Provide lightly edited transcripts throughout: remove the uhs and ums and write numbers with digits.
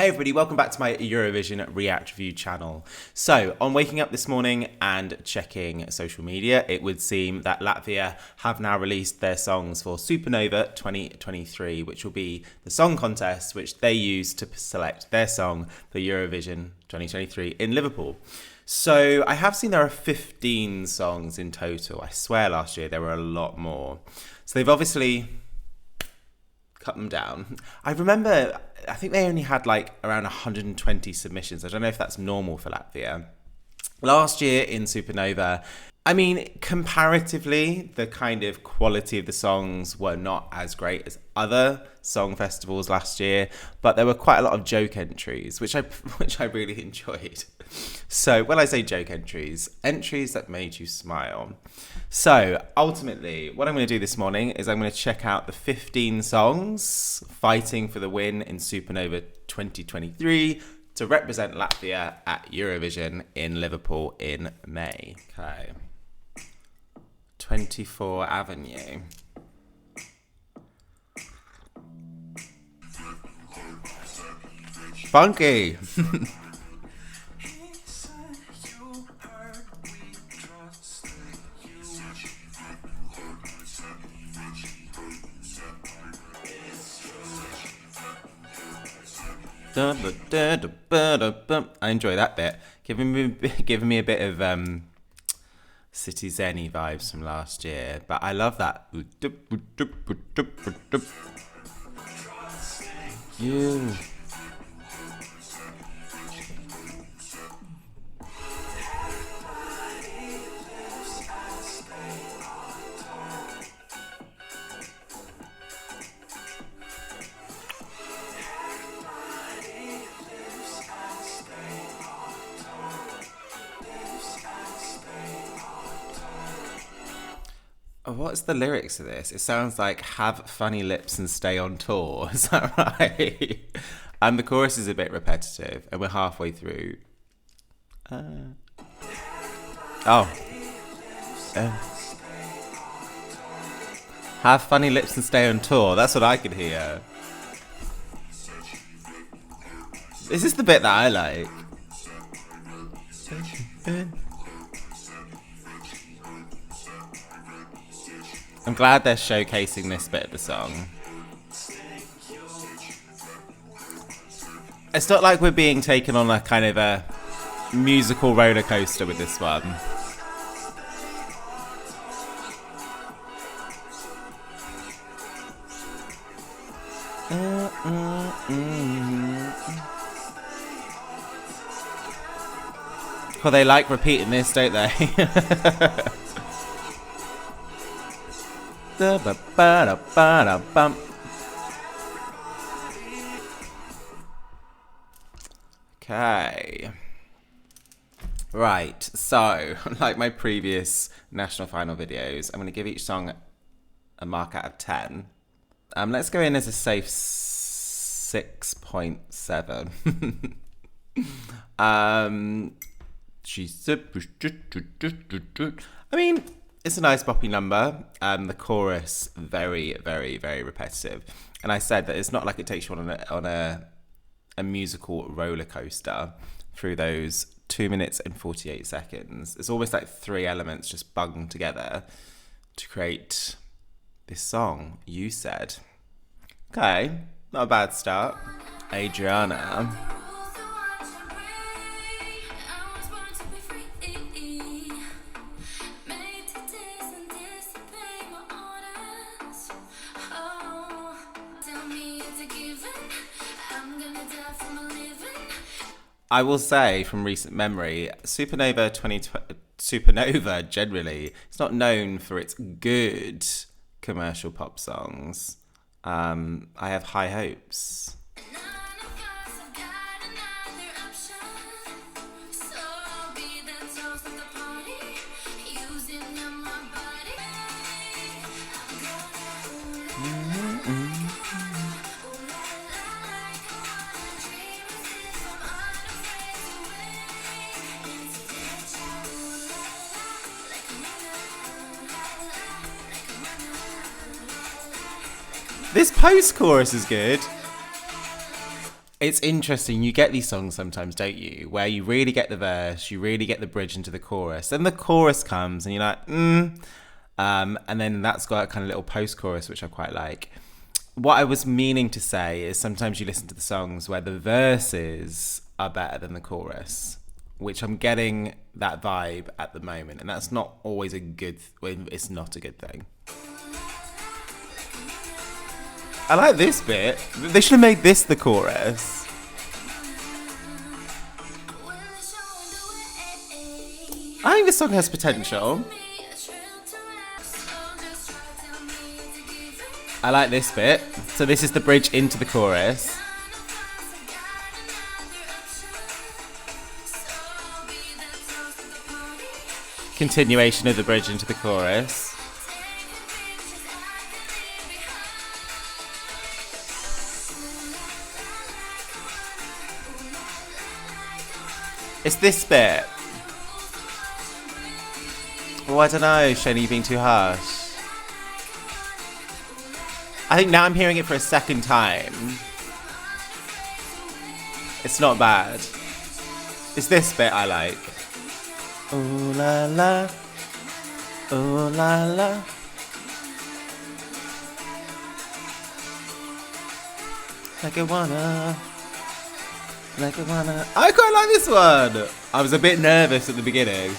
Hey everybody, welcome back to my Eurovision React Review channel. So, on waking up this morning and checking social media, it would seem that Latvia have now released their songs for Supernova 2023, which will be the song contest which they use to select their song for Eurovision 2023 in Liverpool. So, I have seen there are 15 songs in total. I swear last year there were a lot more. So, they've obviously cut them down. I remember, I think they only had like around 120 submissions. I don't know if that's normal for Latvia. Last year in Supernova, I mean, comparatively, the kind of quality of the songs were not as great as other song festivals last year, but there were quite a lot of joke entries, which I really enjoyed. So when I say joke entries that made you smile. So ultimately, what I'm going to do this morning is I'm going to check out the 15 songs fighting for the win in Supernova 2023 to represent Latvia at Eurovision in Liverpool in May. Okay. 24 Avenue. Funky. I enjoy that bit. Giving me a bit of City Zenny vibes from last year, but I love that. You. What's the lyrics of this? It sounds like have funny lips and stay on tour. Is that right? And the chorus is a bit repetitive, and we're halfway through. Have funny lips and stay on tour. That's what I could hear. Is this the bit that I like? I'm glad they're showcasing this bit of the song. It's not like we're being taken on a kind of a musical roller coaster with this one. Well, they like repeating this, don't they? Okay. Right, so, like my previous national final videos, I'm going to give each song a mark out of 10. Let's go in as a safe 6.7. I mean, it's a nice boppy number. The chorus, very, very, very repetitive. And I said that it's not like it takes you on a musical roller coaster through those 2 minutes and 48 seconds. It's almost like three elements just bunged together to create this song, You Said. Okay, not a bad start. Adriana. I will say from recent memory, Supernova generally, it's not known for its good commercial pop songs. I have high hopes. This post-chorus is good. It's interesting. You get these songs sometimes, don't you? Where you really get the verse, you really get the bridge into the chorus. Then the chorus comes and you're like, and then that's got a kind of little post-chorus, which I quite like. What I was meaning to say is sometimes you listen to the songs where the verses are better than the chorus, which I'm getting that vibe at the moment. And that's not always a good, it's not a good thing. I like this bit. They should have made this the chorus. I think this song has potential. I like this bit. So this is the bridge into the chorus. Continuation of the bridge into the chorus. It's this bit. Oh, I don't know, Shani, you're being too harsh. I think now I'm hearing it for a second time. It's not bad. It's this bit I like. Ooh la la. Ooh la la. Like I wanna. Like I wanna. I quite like this one. I was a bit nervous at the beginning.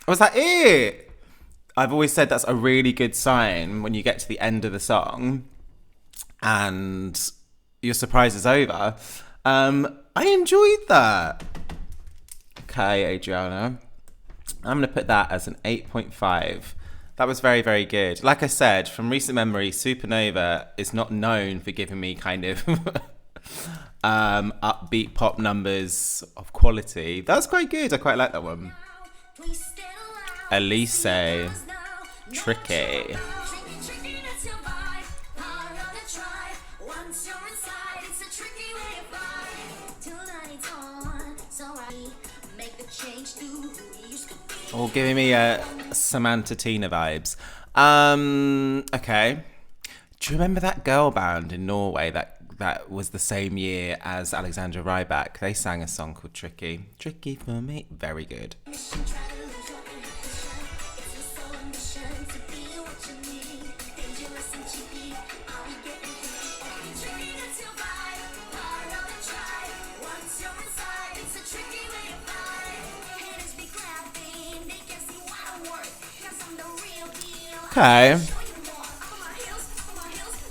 Was that it? I've always said that's a really good sign when you get to the end of the song and your surprise is over. I enjoyed that. Okay, Adriana. I'm going to put that as an 8.5. That was very, very good. Like I said, from recent memory, Supernova is not known for giving me kind of upbeat pop numbers of quality. That's quite good. I quite like that one. Alise, Tricky. Oh, giving me Samantha Tina vibes. Okay. Do you remember that girl band in Norway that was the same year as Alexandra Rybak? They sang a song called Tricky. Tricky for me. Very good. Okay.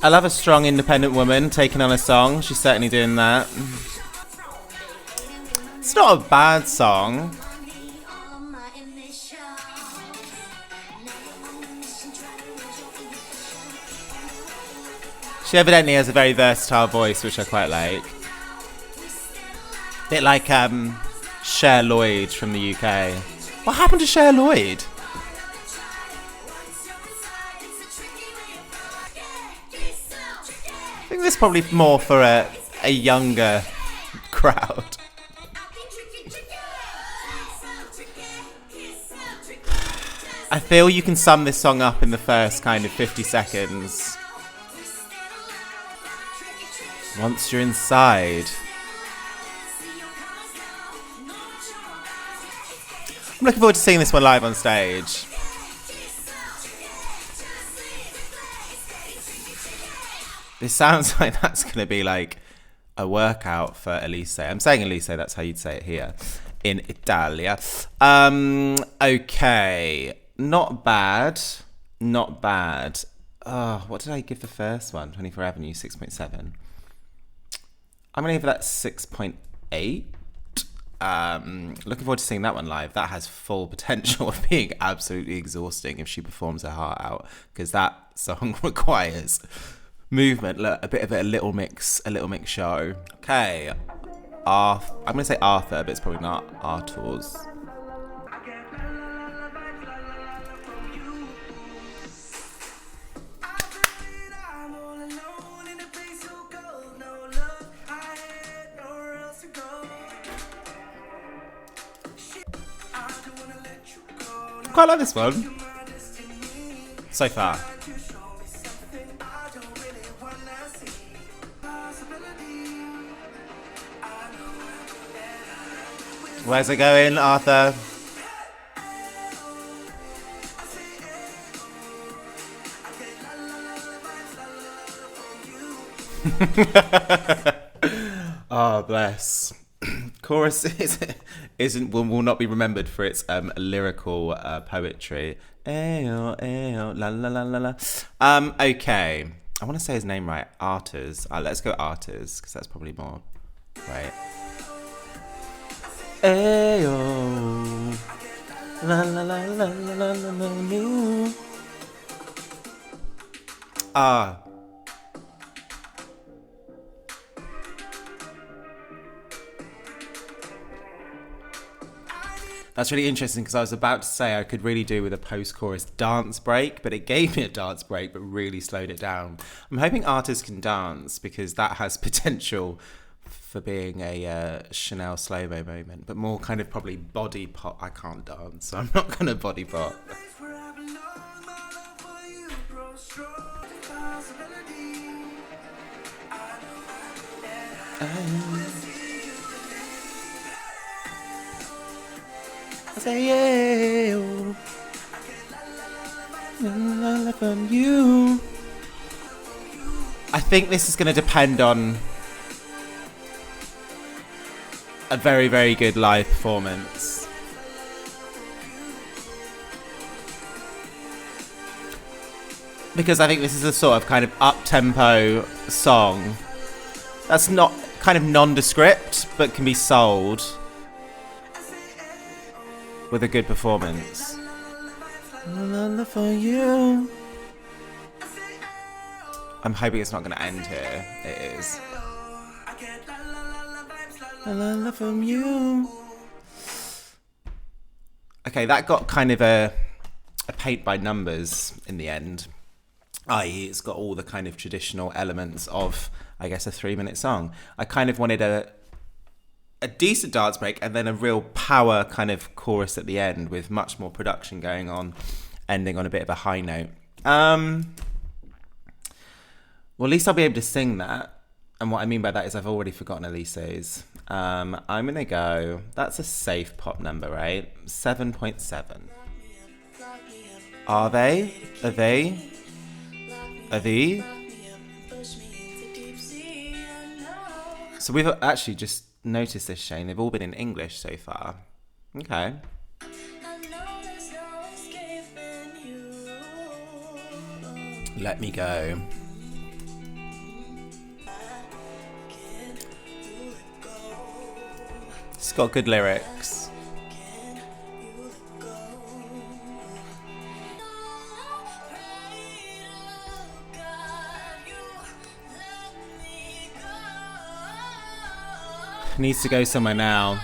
I love a strong independent woman taking on a song. She's certainly doing that. It's not a bad song. She evidently has a very versatile voice, which I quite like. Bit like Cher Lloyd from the UK. What happened to Cher Lloyd? I think this is probably more for a younger crowd. I feel you can sum this song up in the first kind of 50 seconds. Once you're inside. I'm looking forward to seeing this one live on stage. This sounds like that's going to be like a workout for Alise. I'm saying Alise, that's how you'd say it here in Italia. Okay. Not bad. Not bad. Oh, what did I give the first one? 24 Avenue, 6.7. I'm going to give that 6.8. Looking forward to seeing that one live. That has full potential of being absolutely exhausting if she performs her heart out, because that song requires movement. Look, a bit of a little mix show. Okay, I'm gonna say Arthur, but it's probably not. Artūrs. Quite like this one so far. Where's it going, Arthur? Oh, bless. Chorus will not be remembered for its lyrical poetry. Ayo, ayo, la la la la la. Okay. I want to say his name right. Artūrs. Let's go Artūrs, because that's probably more right. Ayo, la la la la la la la la. That's really interesting, because I was about to say I could really do with a post-chorus dance break, but it gave me a dance break, but really slowed it down. I'm hoping Artūrs can dance, because that has potential for being a Chanel slow-mo moment, but more kind of probably body pop. I can't dance, so I'm not going to body pop. I say, yeah, oh, from you. I think this is going to depend on a very, very good live performance. Because I think this is a sort of kind of up-tempo song that's not kind of nondescript, but can be sold with a good performance. For you. I'm hoping it's not going to end here. It is. From you. Okay, that got kind of a paint by numbers in the end. I.e., it's got all the kind of traditional elements of, I guess, a 3-minute song. I kind of wanted a decent dance break and then a real power kind of chorus at the end with much more production going on, ending on a bit of a high note. Well, at least I'll be able to sing that. And what I mean by that is I've already forgotten Alise's. I'm going to go, that's a safe pop number, right? 7.7. Avéi? So we've actually just noticed this, Shane. They've all been in English so far. Okay. Let me go. It's got good lyrics. Needs to go somewhere now.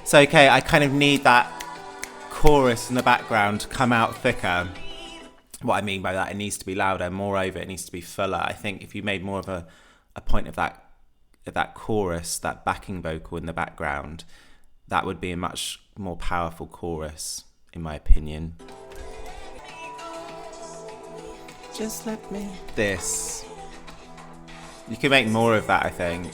So, okay, I kind of need that chorus in the background to come out thicker. What I mean by that, it needs to be louder. Moreover, it needs to be fuller. I think if you made more of a point of that chorus, that backing vocal in the background, that would be a much more powerful chorus, in my opinion. Just let me. This. You can make more of that, I think.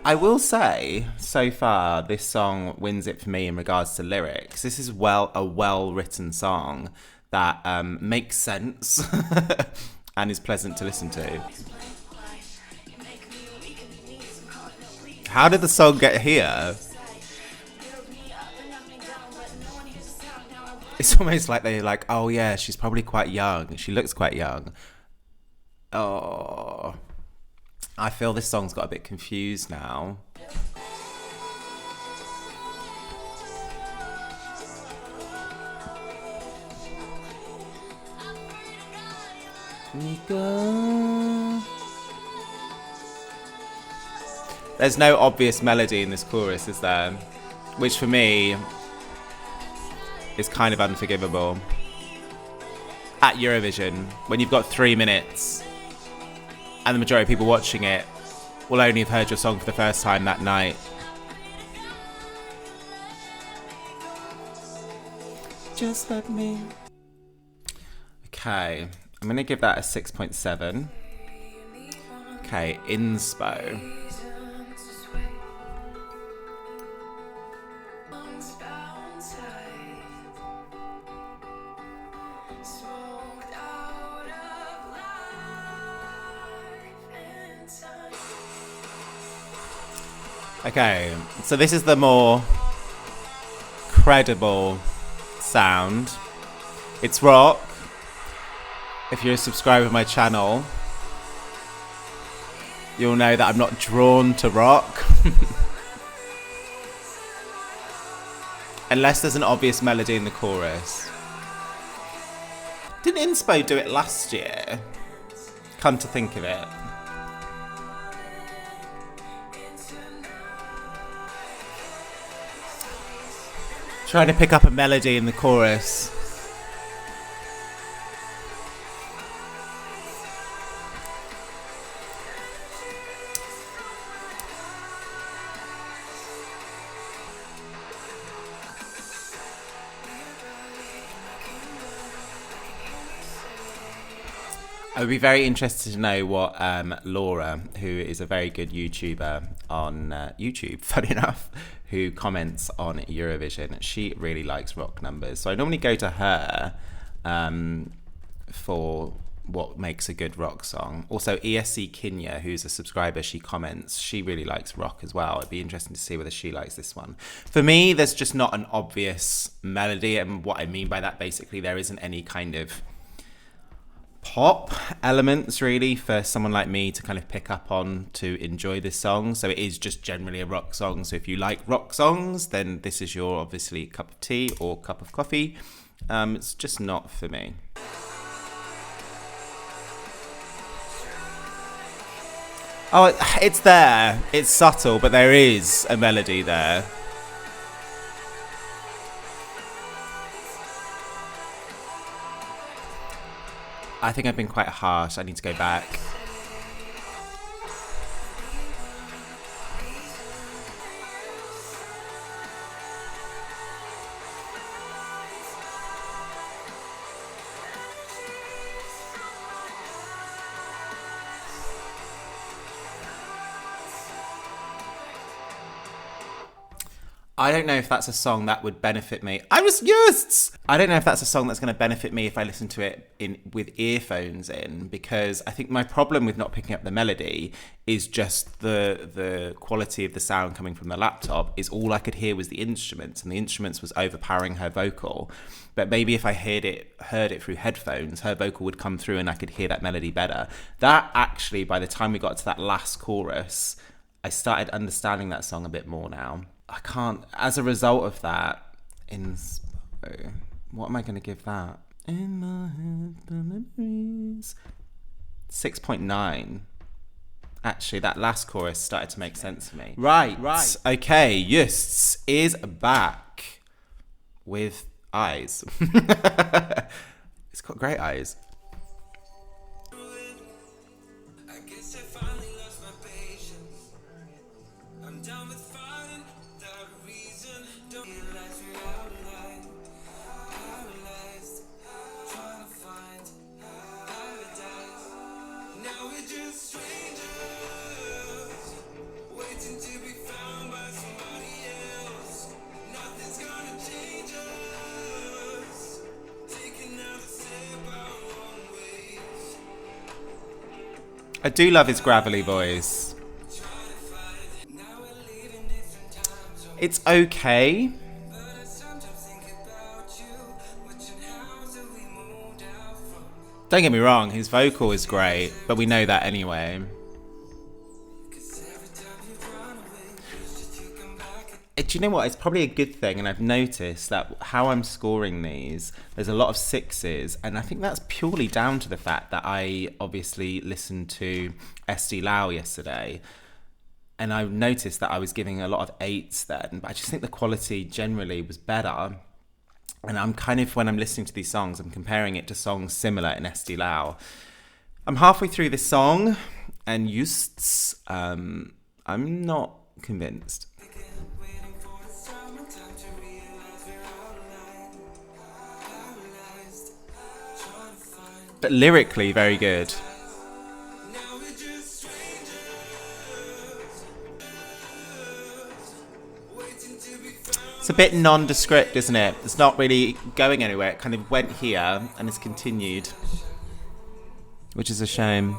I will say, so far, this song wins it for me in regards to lyrics. This is a well-written song that makes sense and is pleasant to listen to. How did the song get here? It's almost like they're like, oh yeah, she's probably quite young. She looks quite young. Oh, I feel this song's got a bit confused now. There's no obvious melody in this chorus, is there? Which for me is kind of unforgivable. At Eurovision, when you've got 3 minutes and the majority of people watching it will only have heard your song for the first time that night. Just let me. Okay, I'm going to give that a 6.7. Okay, Inspo. Okay, so this is the more credible sound. It's rock. If you're a subscriber to my channel, you'll know that I'm not drawn to rock. Unless there's an obvious melody in the chorus. Didn't Inspo do it last year? Come to think of it. Trying to pick up a melody in the chorus. I would be very interested to know what Laura, who is a very good YouTuber on YouTube, funny enough, who comments on Eurovision. She really likes rock numbers. So I normally go to her for what makes a good rock song. Also, ESC Kenya, who's a subscriber, she comments. She really likes rock as well. It'd be interesting to see whether she likes this one. For me, there's just not an obvious melody. And what I mean by that, basically, there isn't any kind of pop elements really for someone like me to kind of pick up on to enjoy this song. So it is just generally a rock song. So if you like rock songs, then this is your obviously cup of tea or cup of coffee. It's just not for me. Oh, it's there. It's subtle, but there is a melody there. I think I've been quite harsh. I need to go back. I don't know if that's a song that would benefit me. I don't know if that's a song that's going to benefit me if I listen to it with earphones in, because I think my problem with not picking up the melody is just the quality of the sound coming from the laptop is all I could hear was the instruments, and the instruments was overpowering her vocal. But maybe if I heard it through headphones, her vocal would come through and I could hear that melody better. That actually, by the time we got to that last chorus, I started understanding that song a bit more now. I can't, as a result of that, Inspo, what am I going to give that? In my head, the memories. 6.9. Actually, that last chorus started to make sense to me. Right. Okay, Justs is back with eyes. It's got great eyes. I do love his gravelly voice. It's okay. Don't get me wrong, his vocal is great, but we know that anyway. Do you know what? It's probably a good thing, and I've noticed that how I'm scoring these, there's a lot of 6s, and I think that's purely down to the fact that I obviously listened to SD Lau yesterday, and I noticed that I was giving a lot of 8s then, but I just think the quality generally was better. And I'm kind of, when I'm listening to these songs, I'm comparing it to songs similar in SD Lau. I'm halfway through this song. and Justs. I'm not convinced. But lyrically, very good. It's a bit nondescript, isn't it? It's not really going anywhere. It kind of went here and it's continued, which is a shame.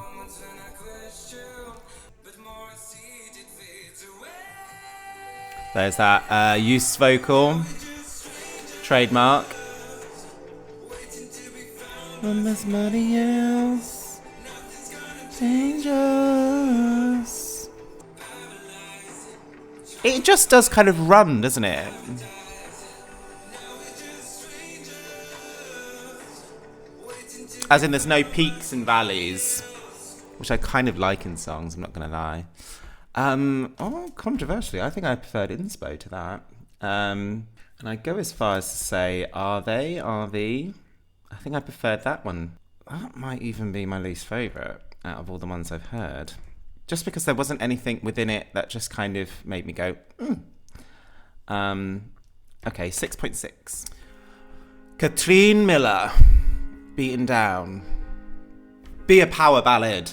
There's that use vocal, trademark. When there's nobody else, dangerous. It just does kind of run, doesn't it? As in, there's no peaks and valleys, which I kind of like in songs, I'm not going to lie. Controversially, I think I preferred Inspo to that. And I go as far as to say, Avéi. I think I preferred that one. That might even be my least favourite out of all the ones I've heard. Just because there wasn't anything within it that just kind of made me go, Okay, 6.6. Katrine Miller, Beaten Down. Be a power ballad.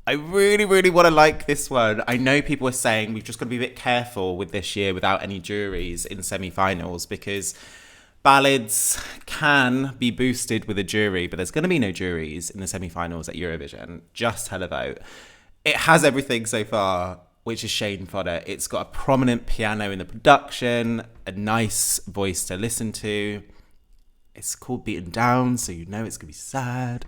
I really, really want to like this one. I know people are saying we've just got to be a bit careful with this year without any juries in semi-finals because ballads can be boosted with a jury, but there's going to be no juries in the semi-finals at Eurovision. Just televote. It has everything so far, which is shade and fodder. It's got a prominent piano in the production, a nice voice to listen to. It's called Beaten Down, so you know it's going to be sad.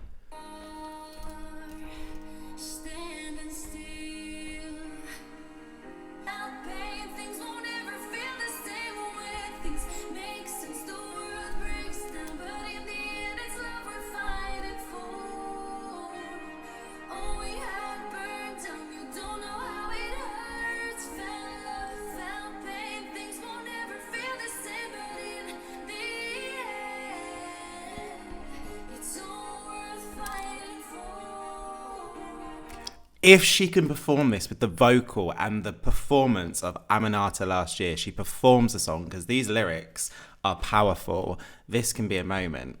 If she can perform this with the vocal and the performance of Aminata last year, she performs the song because these lyrics are powerful. This can be a moment.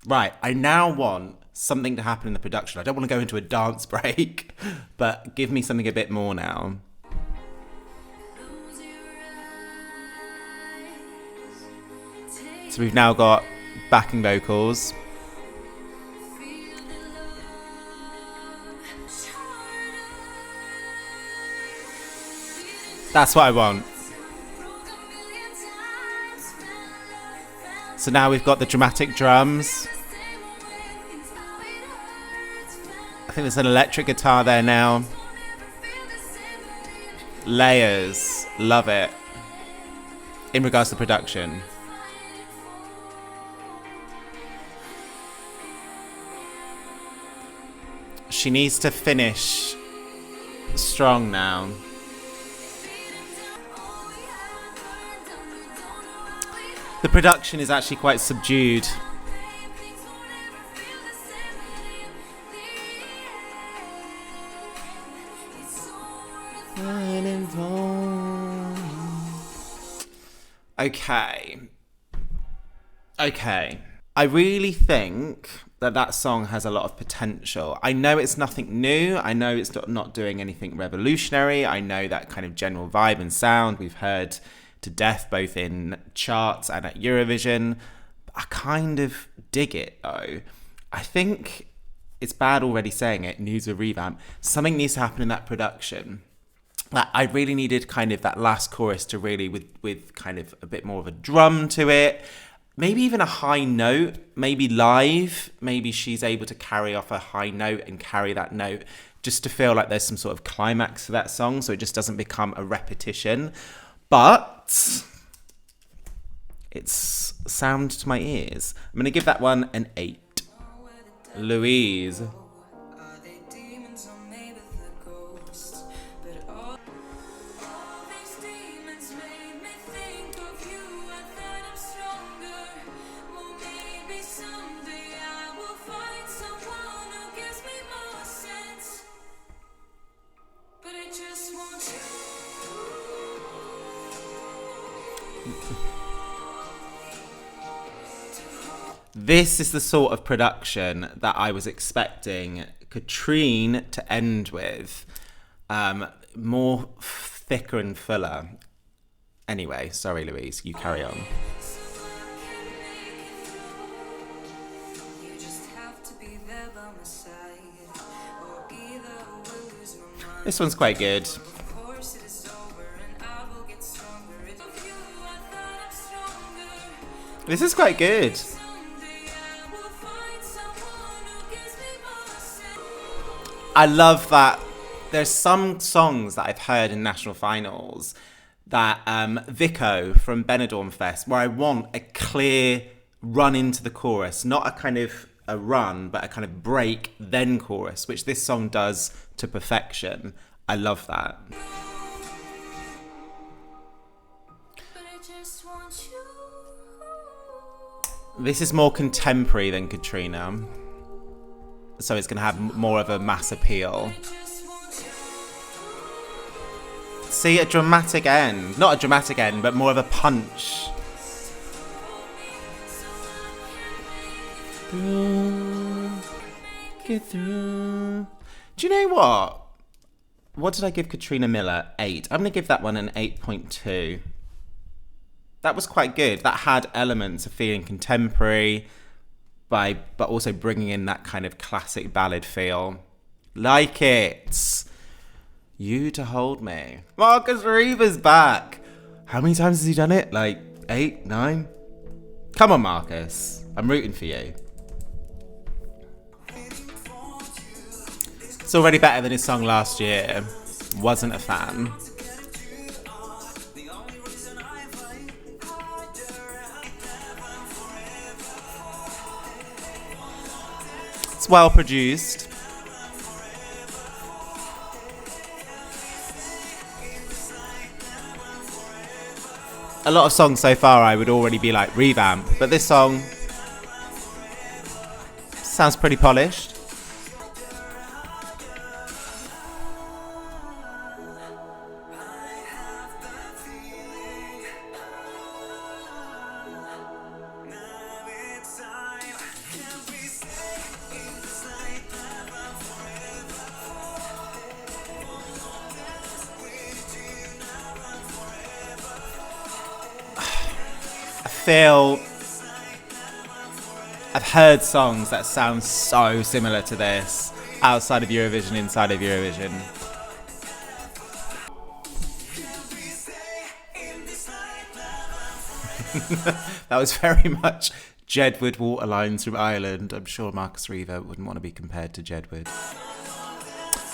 Right, I now want something to happen in the production. I don't want to go into a dance break, but give me something a bit more now. So we've now got backing vocals. That's what I want. So now we've got the dramatic drums. I think there's an electric guitar there now. Layers. Love it. In regards to production. She needs to finish strong now. The production is actually quite subdued. Okay. I really think that song has a lot of potential. I know it's nothing new. I know it's not doing anything revolutionary. I know that kind of general vibe and sound we've heard to death, both in charts and at Eurovision. I kind of dig it, though. I think it's bad already saying it, needs a revamp. Something needs to happen in that production. Like, I really needed kind of that last chorus to really, with kind of a bit more of a drum to it. Maybe even a high note, maybe live. Maybe she's able to carry off a high note and carry that note just to feel like there's some sort of climax to that song so it just doesn't become a repetition. But it's sound to my ears. I'm going to give that one an 8. Luīze. This is the sort of production that I was expecting Katrine to end with. More thicker and fuller. Anyway, sorry, Luīze, you carry on. This one's quite good. This is quite good. I love that there's some songs that I've heard in national finals that Vico from Benidorm Fest, where I want a clear run into the chorus, not a kind of a run, but a kind of break, then chorus, which this song does to perfection. I love that. This is more contemporary than Katrina, so it's going to have more of a mass appeal. See, a dramatic end. Not a dramatic end, but more of a punch. Get through. Do you know what? What did I give Katrina Miller? 8. I'm going to give that one an 8.2. That was quite good. That had elements of feeling contemporary, but also bringing in that kind of classic ballad feel. Like it. You to hold me. Markus Riva's back. How many times has he done it? Like 8, 9? Come on, Markus. I'm rooting for you. It's already better than his song last year. Wasn't a fan. It's well produced. A lot of songs so far I would already be like revamp, but this song sounds pretty polished. I've heard songs that sound so similar to this outside of Eurovision, inside of Eurovision. That was very much Jedward Waterlines from Ireland. I'm sure Markus Riva wouldn't want to be compared to Jedward.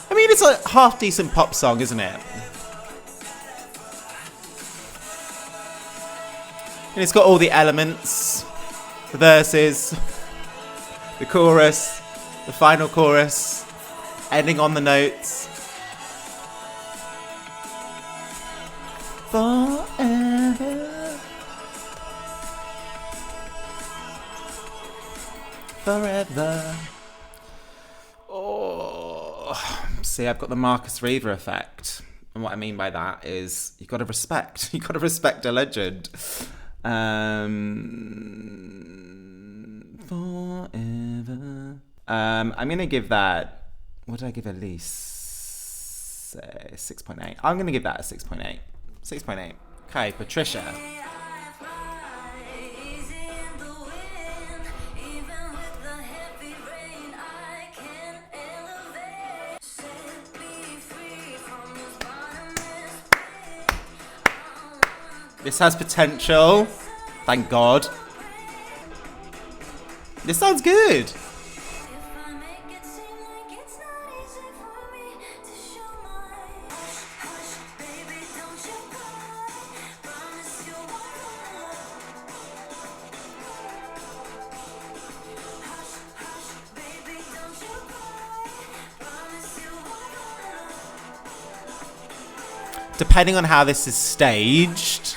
I mean, it's a half decent pop song, isn't it? And it's got all the elements, the verses, the chorus, the final chorus, ending on the notes. Forever, forever. Oh, see, I've got the Markus Riva effect. And what I mean by that is you've got to respect a legend. Forever. I'm gonna give that. What did I give Alise? 6.8. I'm gonna give that a 6.8. 6.8. Okay, Patrisha. This has potential. Thank God. This sounds good. depending on how this is staged,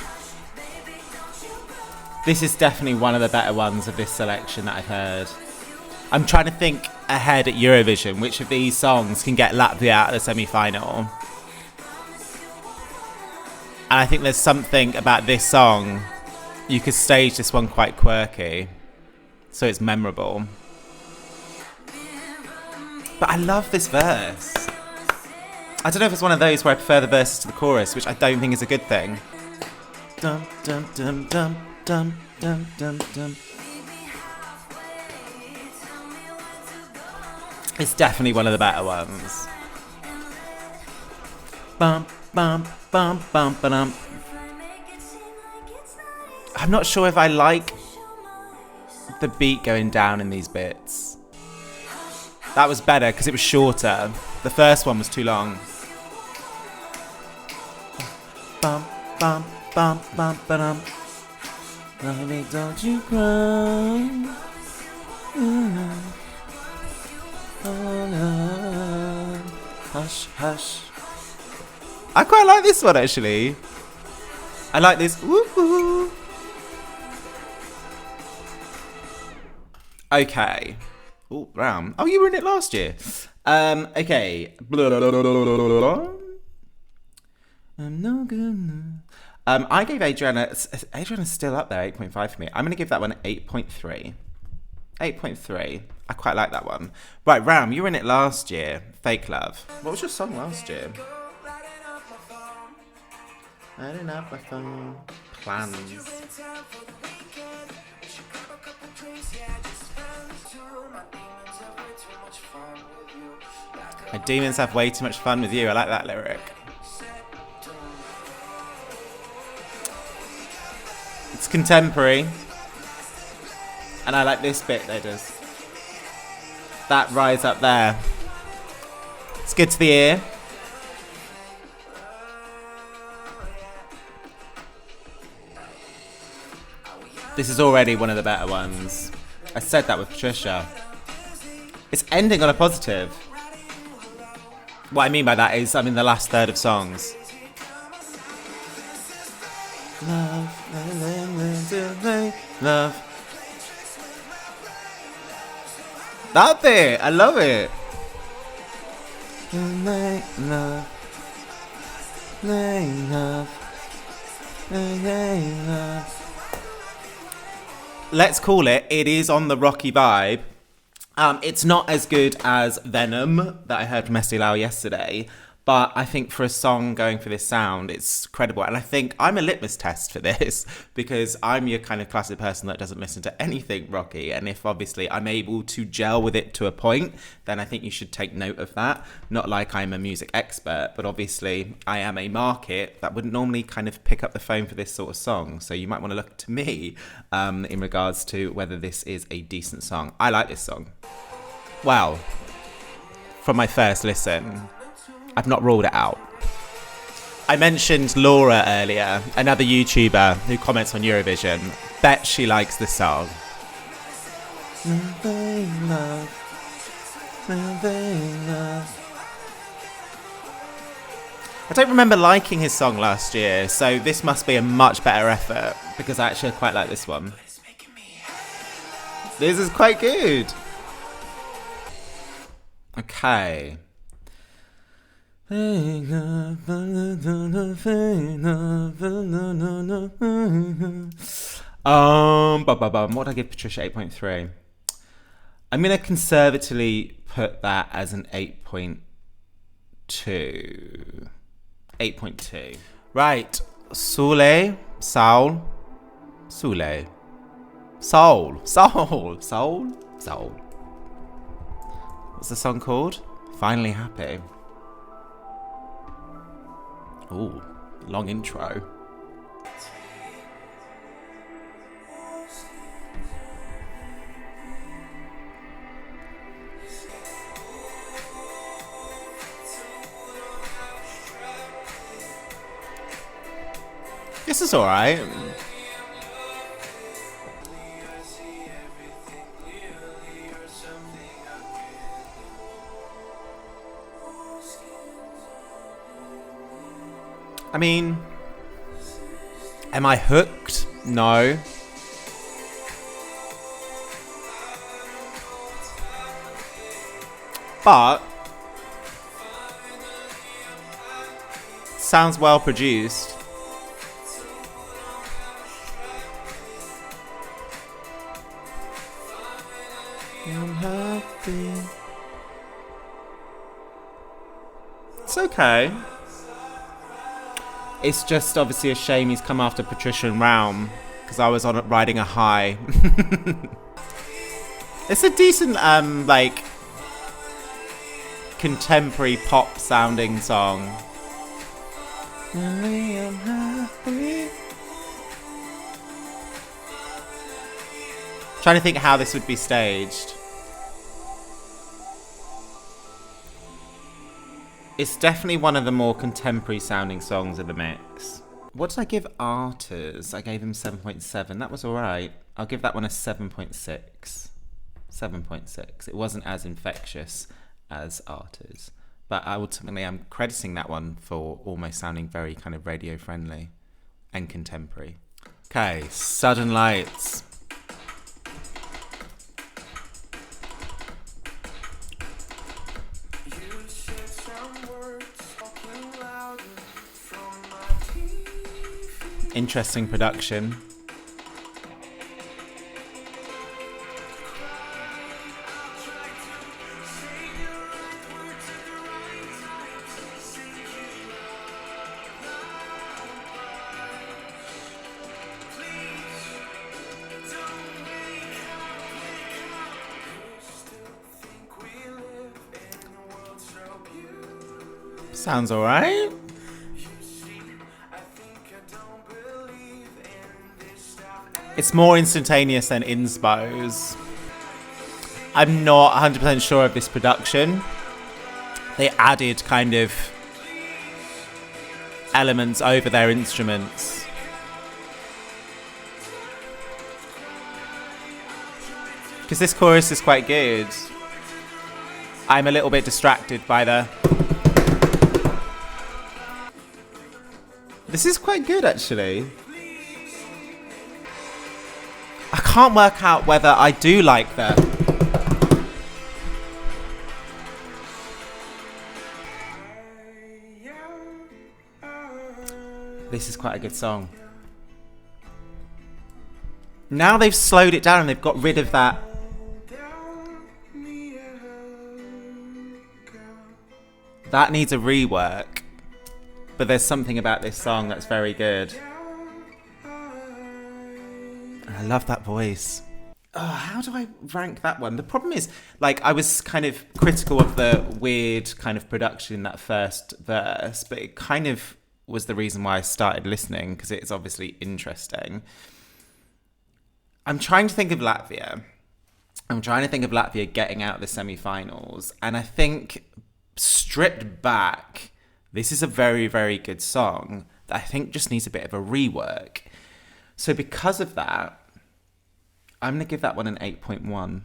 this is definitely one of the better ones of this selection that I've heard. I'm trying to think ahead at Eurovision, which of these songs can get Latvia out of the semi-final. And I think there's something about this song, you could stage this one quite quirky, so it's memorable. But I love this verse. I don't know if it's one of those where I prefer the verses to the chorus, which I don't think is a good thing. Dum, dum, dum, dum, dum, dum, dum, dum. It's definitely one of the better ones. Bum, bum, bum, bum, ba-dum. I'm not sure if I like the beat going down in these bits. That was better because it was shorter. The first one was too long. Bum, bum, bum, bum, ba-dum. Baby, don't you cry. Oh, no. Hush, hush. I quite like this one actually. I like this. Woo-hoo. Okay. Oh, Raum. Oh, you were in it last year. Okay. I'm no good. I gave Adriana. Adriana's still up there, 8.5 for me. I'm going to give that one 8.3. 8.3. I quite like that one. Right, Raum, you were in it last year. Fake Love. What was your song last year? I don't have my phone. Plans. My demons have way too much fun with you. I like that lyric. It's contemporary. And I like this bit that does. That rise up there. It's good to the ear. This is already one of the better ones. I said that with Patrisha. It's ending on a positive. What I mean by that is I'm in the last third of songs. Love. That's it. I love it. Let's call it. It is on the rocky vibe. It's not as good as Venom that I heard from Lau yesterday, but I think for a song going for this sound, it's credible. And I think I'm a litmus test for this because I'm your kind of classic person that doesn't listen to anything rocky. And if obviously I'm able to gel with it to a point, then I think you should take note of that. Not like I'm a music expert, but obviously I am a market that wouldn't normally kind of pick up the phone for this sort of song. So you might want to look to me in regards to whether this is a decent song. I like this song. Well, from my first listen, I've not ruled it out. I mentioned Laura earlier, another YouTuber who comments on Eurovision. Bet she likes this song. I don't remember liking his song last year, so this must be a much better effort because I actually quite like this one. This is quite good. Okay. What did I give Patrisha? 8.3. I'm going to conservatively put that as an 8.2. 8.2. Right. Saule. What's the song called? Finally Happy. Ooh, long intro. This is alright. I mean, am I hooked? No. But sounds well produced. I'm happy. It's okay. It's just obviously a shame he's come after Patrisha and Raum, because I was on riding a high. It's a decent, like, contemporary pop sounding song. I'm happy. Trying to think how this would be staged. It's definitely one of the more contemporary sounding songs of the mix. What did I give Artūrs? I gave him 7.7. That was alright. I'll give that one a 7.6. 7.6. It wasn't as infectious as Artūrs. But ultimately I'm crediting that one for almost sounding very kind of radio friendly and contemporary. Okay, Sudden Lights. Interesting production. Sounds alright. It's more instantaneous than Inspo's. I'm not 100% sure of this production. They added kind of elements over their instruments. Because this chorus is quite good. I'm a little bit distracted by the... This is quite good, actually. I can't work out whether I do like that. This is quite a good song. Now they've slowed it down and they've got rid of that. That needs a rework. But there's something about this song that's very good. I love that voice. Oh, how do I rank that one? The problem is, like, I was kind of critical of the weird kind of production in that first verse, but it kind of was the reason why I started listening, because it's obviously interesting. I'm trying to think of Latvia. I'm trying to think of Latvia getting out of the semi-finals, and I think stripped back, this is a very, very good song that I think just needs a bit of a rework. So because of that, I'm going to give that one an 8.1.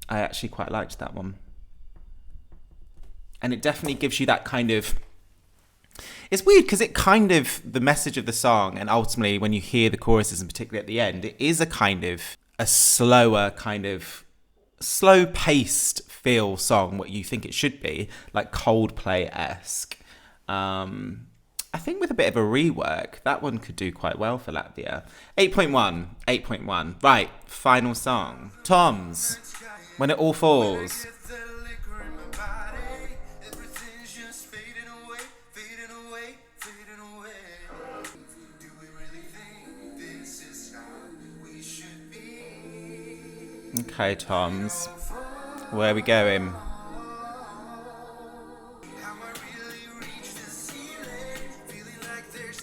I actually quite liked that one. And it definitely gives you that kind of... It's weird because it kind of... The message of the song, and ultimately when you hear the choruses, and particularly at the end, it is a kind of... A slower kind of... Slow-paced feel song, what you think it should be. Like Coldplay-esque. I think with a bit of a rework, that one could do quite well for Latvia. 8.1. 8.1. Right, final song. Tom's When It All Falls. Okay, Tom's. Where are we going?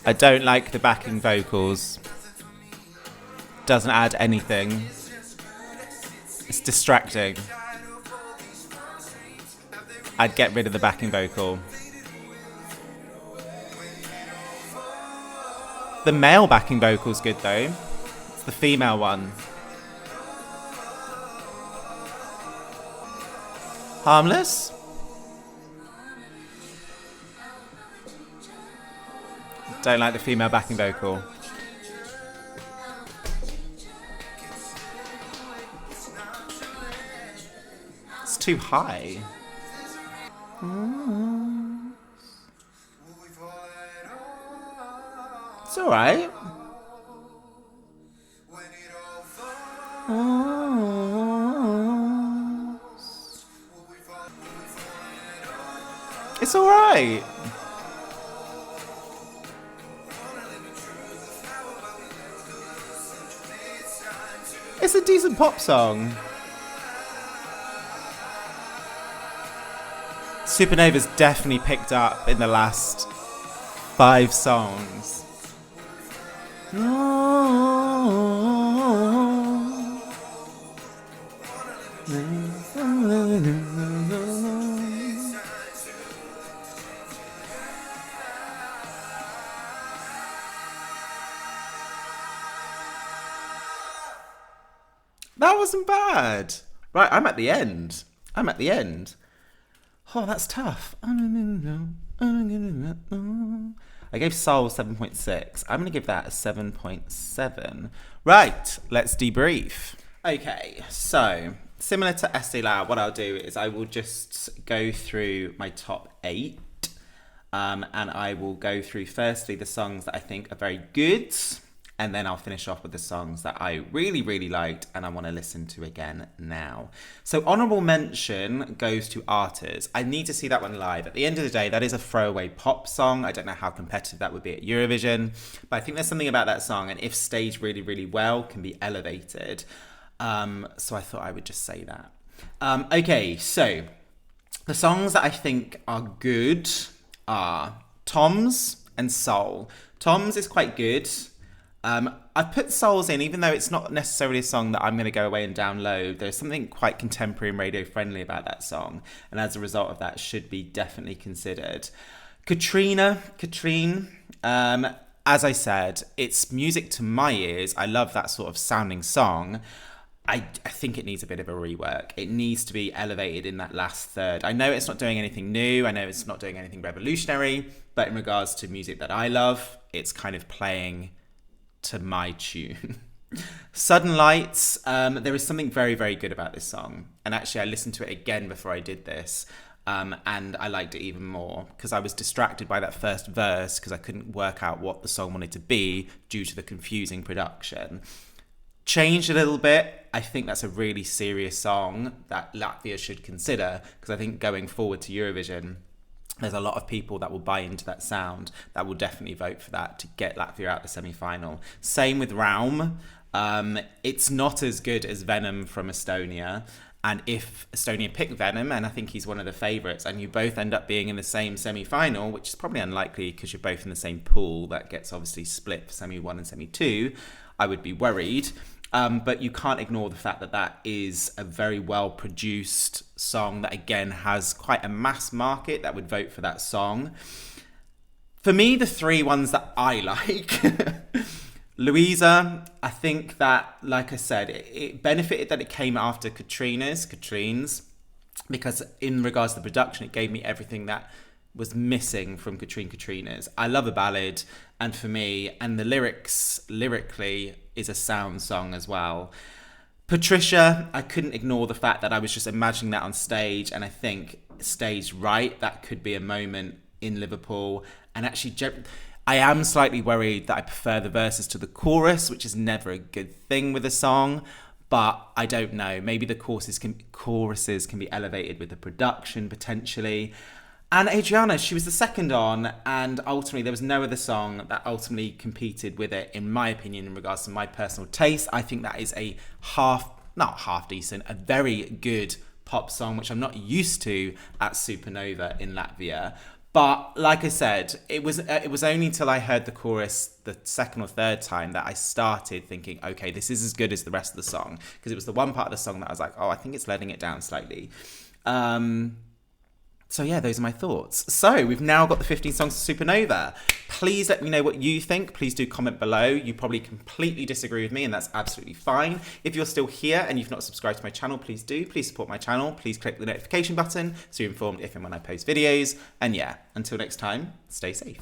I don't like the backing vocals. Doesn't add anything. It's distracting. I'd get rid of the backing vocal. The male backing vocal's good though. It's the female one. Harmless? Don't like the female backing vocal. It's too high. It's alright. It's alright. It's a decent pop song. Supernova's definitely picked up in the last 5 songs. That wasn't bad. Right, I'm at the end. Oh, that's tough. I gave Saule 7.6. I'm going to give that a 7.7. Right, let's debrief. Okay, so similar to Estee Lauder, what I'll do is I will just go through my top 8. And I will go through firstly the songs that I think are very good. And then I'll finish off with the songs that I really, really liked and I want to listen to again now. So honourable mention goes to Artūrs. I need to see that one live. At the end of the day, that is a throwaway pop song. I don't know how competitive that would be at Eurovision. But I think there's something about that song, and if staged really, really well, can be elevated. So I thought I would just say that. Okay, so the songs that I think are good are Tom's and Saule. Tom's is quite good. I've put Souls in, even though it's not necessarily a song that I'm going to go away and download. There's something quite contemporary and radio friendly about that song, and as a result of that, should be definitely considered. Katrine, as I said, it's music to my ears. I love that sort of sounding song. I think it needs a bit of a rework. It needs to be elevated in that last third. I know it's not doing anything new. I know it's not doing anything revolutionary, but in regards to music that I love, it's kind of playing to my tune. Sudden Lights, there is something very, very good about this song. And actually, I listened to it again before I did this. And I liked it even more because I was distracted by that first verse because I couldn't work out what the song wanted to be due to the confusing production. Changed a little bit. I think that's a really serious song that Latvia should consider, because I think going forward to Eurovision, there's a lot of people that will buy into that sound that will definitely vote for that to get Latvia out the semi-final. Same with Raum. It's not as good as Venom from Estonia. And if Estonia pick Venom, and I think he's one of the favourites, and you both end up being in the same semi-final, which is probably unlikely because you're both in the same pool, that gets obviously split for semi-1 and semi-2, I would be worried. But you can't ignore the fact that that is a very well-produced song that, again, has quite a mass market that would vote for that song. For me, the 3 ones that I like... Luīze, I think that, like I said, it benefited that it came after Katrine's, because in regards to the production, it gave me everything that was missing from Katrine's. I love a ballad, and for me, and the lyrically, is a sound song as well. Patrisha, I couldn't ignore the fact that I was just imagining that on stage, and I think staged right, that could be a moment in Liverpool. And actually, I am slightly worried that I prefer the verses to the chorus, which is never a good thing with a song. But I don't know. Maybe the choruses can be elevated with the production, potentially. And Adriana, she was the second on, and ultimately there was no other song that ultimately competed with it, in my opinion, in regards to my personal taste. I think that is a not half decent, a very good pop song, which I'm not used to at Supernova in Latvia. But like I said, it was only until I heard the chorus the second or third time that I started thinking, okay, this is as good as the rest of the song. Because it was the one part of the song that I was like, oh, I think it's letting it down slightly. So yeah, those are my thoughts. So we've now got the 15 songs of Supernova. Please let me know what you think. Please do comment below. You probably completely disagree with me, and that's absolutely fine. If you're still here and you've not subscribed to my channel, please do. Please support my channel. Please click the notification button so you're informed if and when I post videos. And yeah, until next time, stay safe.